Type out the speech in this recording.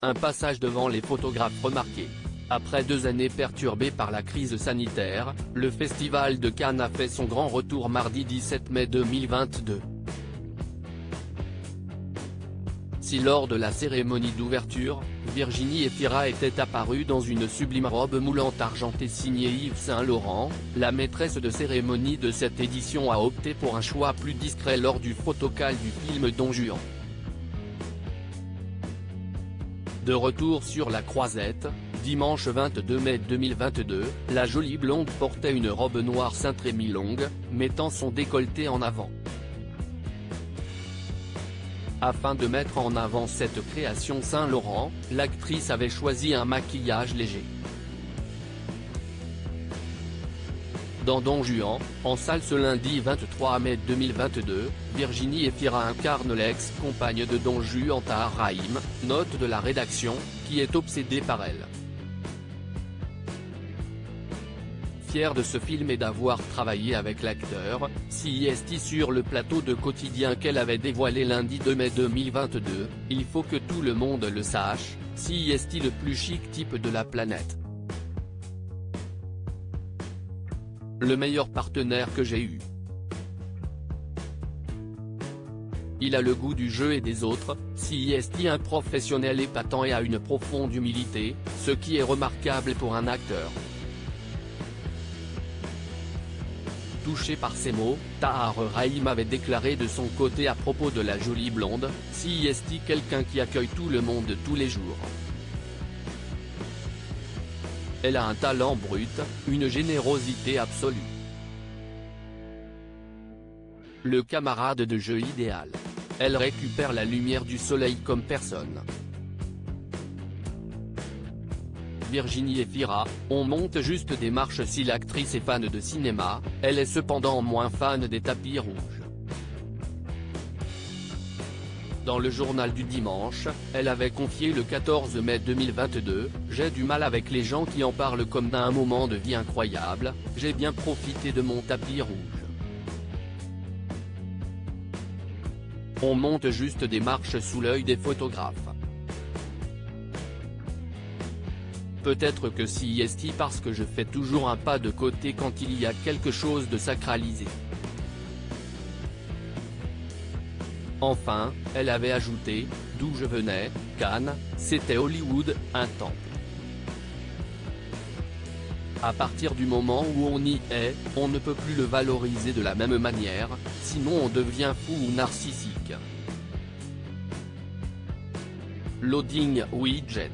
un passage devant les photographes remarqué. Après 2 années perturbées par la crise sanitaire, le Festival de Cannes a fait son grand retour mardi 17 mai 2022. Si lors de la cérémonie d'ouverture, Virginie Efira était apparue dans une sublime robe moulante argentée signée Yves Saint Laurent, la maîtresse de cérémonie de cette édition a opté pour un choix plus discret lors du photocall du film Don Juan. De retour sur la Croisette, dimanche 22 mai 2022, la jolie blonde portait une robe noire cintrée mi-longue, mettant son décolleté en avant. Afin de mettre en avant cette création Saint Laurent, l'actrice avait choisi un maquillage léger. Dans Don Juan, en salle ce lundi 23 mai 2022, Virginie Efira incarne l'ex-compagne de Don Juan Tahar Rahim, note de la rédaction, qui est obsédée par elle. Fière de ce film et d'avoir travaillé avec l'acteur, CIST sur le plateau de Quotidien qu'elle avait dévoilé lundi 2 mai 2022, il faut que tout le monde le sache, CIST le plus chic type de la planète. Le meilleur partenaire que j'ai eu. Il a le goût du jeu et des autres, CIST un professionnel épatant et a une profonde humilité, ce qui est remarquable pour un acteur. Touché par ces mots, Tahar Rahim avait déclaré de son côté à propos de la jolie blonde, CIST quelqu'un qui accueille tout le monde tous les jours. Elle a un talent brut, une générosité absolue. Le camarade de jeu idéal. Elle récupère la lumière du soleil comme personne. Virginie Efira, on monte juste des marches. Si l'actrice est fan de cinéma, elle est cependant moins fan des tapis rouges. Dans le journal du dimanche, elle avait confié le 14 mai 2022, « J'ai du mal avec les gens qui en parlent comme d'un moment de vie incroyable, j'ai bien profité de mon tapis rouge. On monte juste des marches sous l'œil des photographes. Peut-être que CIST parce que je fais toujours un pas de côté quand il y a quelque chose de sacralisé. » Enfin, elle avait ajouté, « D'où je venais, Cannes, c'était Hollywood, un temple. À partir du moment où on y est, on ne peut plus le valoriser de la même manière, sinon on devient fou ou narcissique. » Loading Widget.